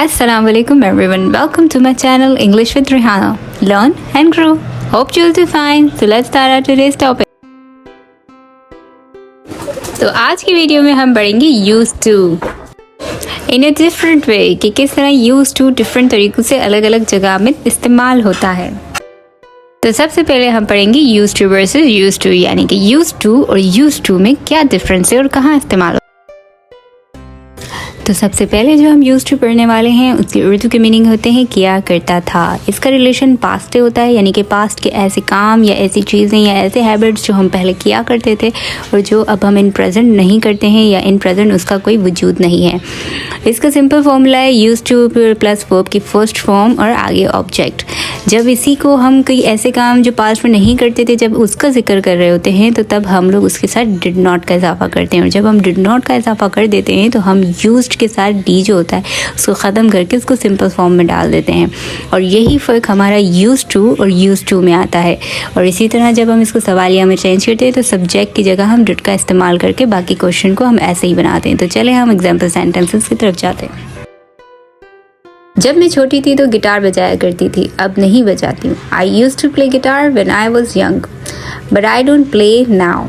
Assalamu alaikum everyone. Welcome to my channel English with Rihanna. Learn and grow. Hope you'll do fine. So let's start our today's topic. तो आज की video में हम पढ़ेंगे used to in a different way कि किस तरह used to different तरीकों से अलग अलग जगह में इस्तेमाल होता है। तो सबसे पहले हम पढ़ेंगे used to versus used to यानी कि used to और used to में क्या डिफरेंस है और कहाँ इस्तेमाल होता है। तो सबसे पहले जो हम यूज्ड टू पढ़ने वाले हैं उसकी उर्दू के मीनिंग होते हैं किया करता था। इसका रिलेशन पास्ट से होता है यानी कि पास्ट के ऐसे काम या ऐसी चीज़ें या ऐसे हैबिट्स जो हम पहले किया करते थे और जो अब हम इन प्रेजेंट नहीं करते हैं या इन प्रेजेंट उसका कोई वजूद नहीं है। इसका सिंपल फॉर्मूला है यूज्ड टू प्लस वर्ब की फर्स्ट फॉर्म और आगे ऑब्जेक्ट। जब इसी को हम कोई ऐसे काम जो पास्ट में नहीं करते थे जब उसका जिक्र कर रहे होते हैं तो तब हम लोग उसके साथ डिड नॉट का इजाफा करते हैं और जब हम डिड नॉट का इजाफा कर देते हैं तो हम यूज्ड के साथ डी जो होता है उसको ख़त्म करके उसको सिंपल फॉर्म में डाल देते हैं और यही फ़र्क हमारा यूज्ड टू और यूज्ड टू में आता है। और इसी तरह जब हम इसको सवालिया में चेंज करते हैं तो सब्जेक्ट की जगह हम डिड का इस्तेमाल करके बाकी क्वेश्चन को हम ऐसे ही बनाते हैं। तो चले हम एग्जाम्पल सेंटेंसेस की तरफ जाते हैं। जब मैं छोटी थी तो गिटार बजाया करती थी, अब नहीं बजाती हूँ। I used to play guitar when I was young but I don't play now.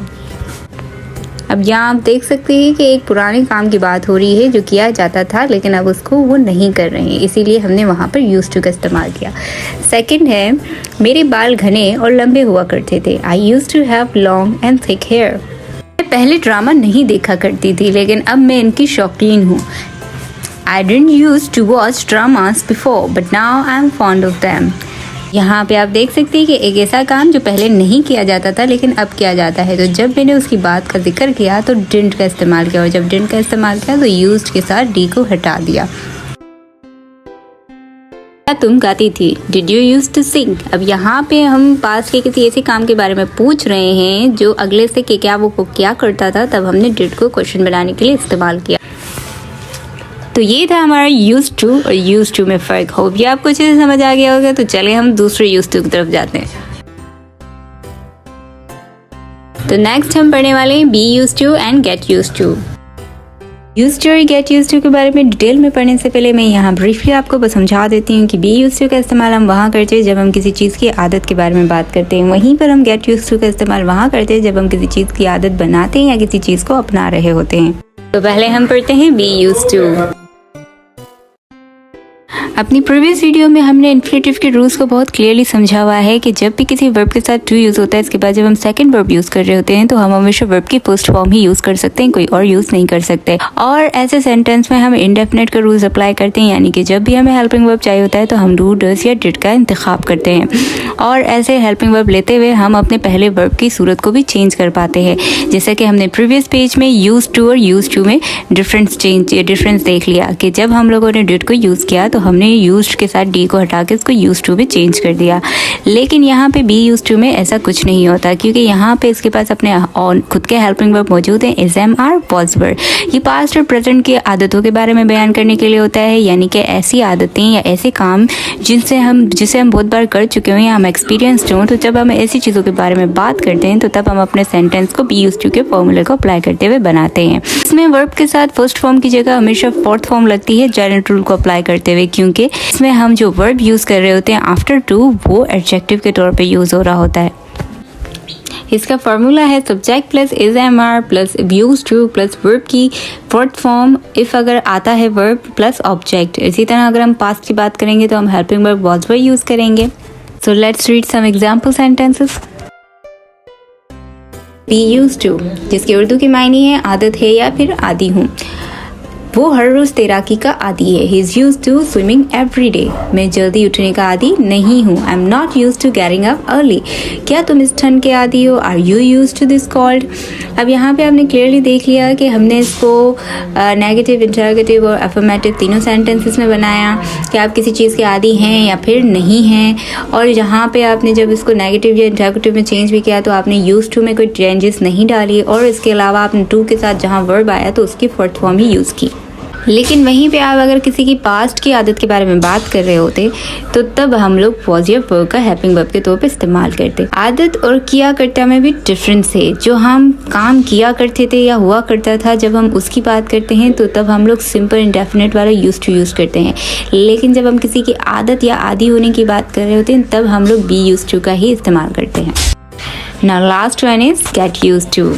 अब यहाँ आप देख सकते हैं कि एक पुराने काम की बात हो रही है जो किया जाता था लेकिन अब उसको वो नहीं कर रहे हैं, इसीलिए हमने वहाँ पर यूज्ड टू का इस्तेमाल किया। सेकंड है मेरे बाल घने और लंबे हुआ करते थे। I used to have long and thick hair. मैं पहले ड्रामा नहीं देखा करती थी लेकिन अब मैं इनकी शौकीन हूँ। I didn't used to watch dramas before, but now I'm fond of them. यहाँ पे आप देख सकते हैं कि एक ऐसा काम जो पहले नहीं किया जाता था लेकिन अब किया जाता है। तो जब मैंने उसकी बात का जिक्र किया तो डिडंट का इस्तेमाल किया और जब डिडंट का इस्तेमाल किया तो यूज्ड के साथ डी को हटा दिया। क्या तुम गाती थी? Did you used to sing? अब यहाँ पे हम पास के किसी ऐसे काम के बारे में पूछ रहे हैं जो अगले से कि क्या वो क्या करता था, तब हमने डिड को क्वेश्चन बनाने के लिए इस्तेमाल किया। तो ये था हमारा यूज्ड टू और यूज्ड टू में फ़र्क। होप ये आपको अच्छे से समझ आ गया होगा। तो चले हम दूसरे यूज्ड टू की तरफ जाते हैं। तो नेक्स्ट हम पढ़ने वाले हैं be used to and get used to. Used to और गेट यूज्ड टू के बारे में डिटेल में पढ़ने से पहले मैं यहाँ ब्रीफली आपको समझा देती हूँ कि बी यूज्ड टू का इस्तेमाल हम वहाँ करते हैं जब हम किसी चीज़ की आदत के बारे में बात करते हैं, वहीं पर हम गेट यूज्ड टू का इस्तेमाल वहाँ करते हैं जब हम किसी चीज़ की आदत बनाते हैं या किसी चीज़ को अपना रहे होते हैं। तो पहले हम पढ़ते हैं बी यूज्ड टू। अपनी प्रीवियस वीडियो में हमने इन्फ्लेटिव के रूल्स को बहुत क्लियरली समझा हुआ है कि जब भी किसी वर्ब के साथ टू यूज़ होता है इसके बाद जब हम सेकंड वर्ब यूज़ कर रहे होते हैं तो हम हमेशा वर्ब की फर्स्ट फॉर्म ही यूज़ कर सकते हैं, कोई और यूज़ नहीं कर सकते। और ऐसे सेंटेंस में हम इंडेफिनेट का रूल्स अप्लाई करते हैं यानी कि जब भी हमें हेल्पिंग वर्ब चाहिए होता है तो हम डू डज या डिड का इंतखाब करते हैं और ऐसे हेल्पिंग वर्ब लेते हुए हम अपने पहले वर्ब की सूरत को भी चेंज कर पाते हैं। जैसे कि हमने प्रीवियस पेज में यूज्ड टू और यूज्ड टू में डिफरेंस देख लिया कि जब हम लोगों ने डिड को यूज़ किया तो हमने यूज्ड के साथ डी को हटा के इसको यूज्ड टू में चेंज कर दिया। लेकिन यहाँ पे बी यूज्ड टू में ऐसा कुछ नहीं होता क्योंकि यहाँ पे इसके पास अपने खुद के हेल्पिंग वर्ब मौजूद हैं। इज, एम, आर, वॉज, वर। ये पास्ट और प्रेजेंट की आदतों के बारे में बयान करने के लिए होता है यानी कि ऐसी आदतें या ऐसे काम जिसे हम बहुत बार कर चुके हों या हम एक्सपीरियंस्ड हों। तो जब हम ऐसी चीज़ों के बारे में बात करते हैं तो तब हम अपने सेंटेंस को बी यूज्ड टू के फॉर्मूले को अप्लाई करते हुए बनाते हैं। इसमें वर्ब के साथ फर्स्ट फॉर्म की जगह हमेशा फोर्थ फॉर्म लगती है जनरल रूल को अप्लाई करते हुए, क्योंकि इसमें हम जो वर्ब यूज़ कर रहे होते हैं आफ्टर टू वो एडजेक्टिव के तौर पे यूज़ हो रहा होता है। इसका फार्मूला है subject plus is, am, are plus used to plus verb की फोर्थ फॉर्म इफ़ अगर आता है वर्ब प्लस ऑब्जेक्ट। इसी तरह अगर हम पास्ट की बात करेंगे तो हम helping verb was were use करेंगे। So let's read some example sentences. Be used to जिसकी उर्दू की मायने है आदत है या फिर आदी हूँ। वो हर रोज़ तैराकी का आदी है। He is used to swimming every day. मैं जल्दी उठने का आदी नहीं हूँ। I am not used to getting up early. क्या तुम इस ठंड के आदी हो? Are you used to this cold? अब यहाँ पे आपने क्लियरली देख लिया कि हमने इसको नेगेटिव, इंटरोगेटिव और अफर्मेटिव तीनों सेंटेंसेस में बनाया कि आप किसी चीज़ के आदी हैं या फिर नहीं हैं। और यहाँ पे आपने जब इसको नेगेटिव या इंटरोगेटिव में चेंज भी किया तो आपने यूज्ड टू में कोई चेंजेस नहीं डाली और इसके अलावा आपने टू के साथ जहाँ वर्ब आया तो उसकी फोर्थ फॉर्म ही यूज़ की। लेकिन वहीं पे आप अगर किसी की पास्ट की आदत के बारे में बात कर रहे होते तो तब हम लोग वॉज या वर्ब का हैविंग वर्ब के तौर पे इस्तेमाल करते। आदत और किया करता में भी डिफरेंस है। जो हम काम किया करते थे या हुआ करता था, जब हम उसकी बात करते हैं तो तब हम लोग सिंपल इंडेफिनिट वाला यूज टू यूज़ करते हैं। लेकिन जब हम किसी की आदत या आदी होने की बात कर रहे होते हैं तब हम लोग बी यूज टू का ही इस्तेमाल करते हैं। Now last one is get use to.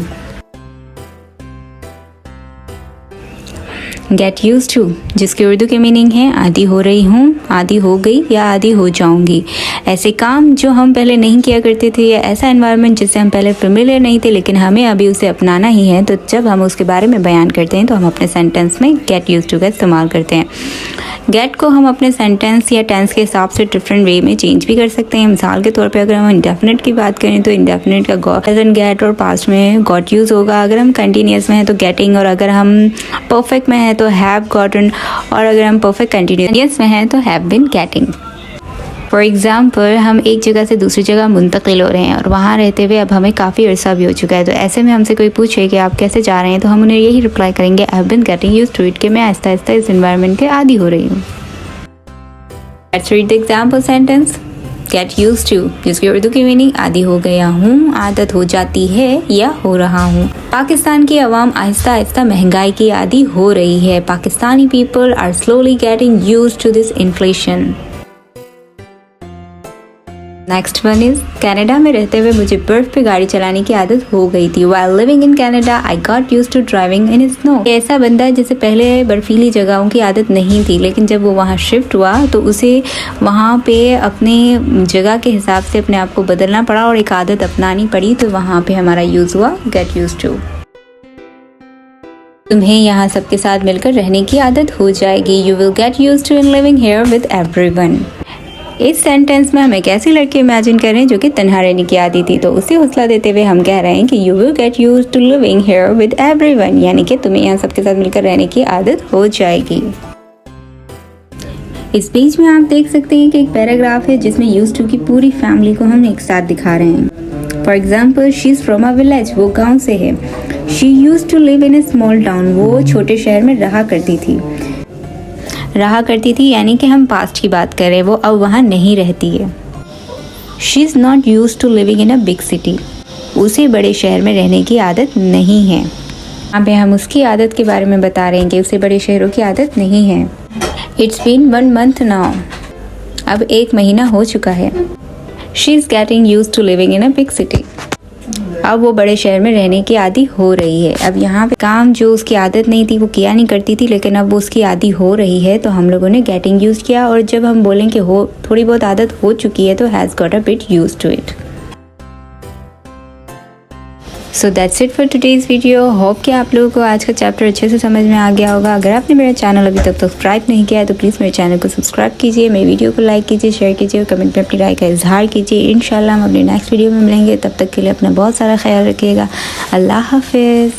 Get use to, जिसकी उर्दू के मीनिंग है आदी हो रही हूँ, आदी हो गई या आदी हो जाऊंगी। ऐसे काम जो हम पहले नहीं किया करते थे या ऐसा एनवायरनमेंट जिससे हम पहले फेमिलियर नहीं थे लेकिन हमें अभी उसे अपनाना ही है, तो जब हम उसके बारे में बयान करते हैं तो हम अपने सेंटेंस में गेट यूज टू का इस्तेमाल करते हैं। गेट को हम अपने सेंटेंस या टेंस के हिसाब से डिफरेंट वे में चेंज भी कर सकते हैं। मिसाल के तौर पे अगर हम इंडेफिनिट की बात करें तो इंडेफिनिट का प्रेजेंट गेट और पास्ट में गॉट यूज होगा। अगर हम कंटिन्यूस में हैं तो गेटिंग, और अगर हम परफेक्ट में हैं तो हैव गॉटन, और अगर हम परफेक्ट कंटिन्यूस में हैं तो have been getting. For example, हम एक जगह से दूसरी जगह मुंतकिल हो रहे हैं और वहाँ रहते हुए अब हमें काफ़ी अरसा भी हो चुका है, तो ऐसे में हमसे कोई पूछे कि आप कैसे जा रहे हैं तो हम उन्हें यही रिप्लाई करेंगे, I have been getting used to it, कि मैं आहिस्ता आहिस्ता इस एनवायरनमेंट के आदी हो रही हूँ। Let's read the example sentence. Get used to, जिसकी उर्दू की मीनिंग आदी हो गया हूँ, आदत हो जाती है या हो रहा हूँ। पाकिस्तान की आवाम आहिस्ता आहिस्ता महंगाई की आदी हो रही है। Pakistani people are slowly getting used to this inflation. Next one is, Canada में रहते हुए मुझे बर्फ पे गाड़ी चलाने की आदत हो गई थी। While living in Canada, I got used to driving in snow। ऐसा बंदा है जिसे पहले बर्फीली जगहों की आदत नहीं थी, लेकिन जब वो वहाँ शिफ्ट हुआ तो उसे वहाँ पे अपने जगह के हिसाब से अपने आप को बदलना पड़ा और एक आदत अपनानी पड़ी, तो वहाँ पे हमारा यूज हुआ गेट यूज्ड टू। तुम्हें यहाँ सबके साथ मिलकर रहने की आदत हो जाएगी। You will get used to in living here with everyone। इस सेंटेंस में हम एक ऐसी लड़की इमेजिन करें जो कि तन्हा रहने की आदी थी, तो उसे हौसला देते हुए हम कह रहे हैं कि you will get used to living here with everyone, यानी कि तुम्हें यहाँ सबके साथ मिलकर रहने की आदत हो जाएगी। इस पेज में आप देख सकते हैं कि एक पैराग्राफ है जिसमें यूज्ड टू की पूरी फैमिली को हम एक साथ दिखा रहे हैं। For example, she is from a village, वो गाँव से है। She used to live in a small town, वो छोटे शहर में रहा करती थी, यानी कि हम पास्ट की बात करें, वो अब वहाँ नहीं रहती है। She is not used to living in a big city, उसे बड़े शहर में रहने की आदत नहीं है। यहाँ पे हम उसकी आदत के बारे में बता रहे हैं कि उसे बड़े शहरों की आदत नहीं है। इट्स बीन 1 month नाउ, अब 1 महीना हो चुका है। She is getting used to living in a big city, अब वो बड़े शहर में रहने की आदी हो रही है। अब यहाँ पे काम जो उसकी आदत नहीं थी वो किया नहीं करती थी, लेकिन अब वो उसकी आदी हो रही है, तो हम लोगों ने गेटिंग यूज किया। और जब हम बोलें कि हो थोड़ी बहुत आदत हो चुकी है तो has got a bit used to it. So that's it for today's video. Hope कि आप लोगों को आज का चैप्टर अच्छे से समझ में आ गया होगा। अगर आपने मेरा चैनल अभी तक सब्सक्राइब नहीं किया है तो प्लीज़ मेरे चैनल को सब्सक्राइब कीजिए, मेरी वीडियो को लाइक कीजिए, शेयर कीजिए और कमेंट में अपनी राय का इजहार कीजिए। इंशाल्लाह हम अपने नेक्स्ट वीडियो में मिलेंगे, तब तक के लिए अपना बहुत सारा ख्याल रखिएगा। अल्लाह हाफिज़।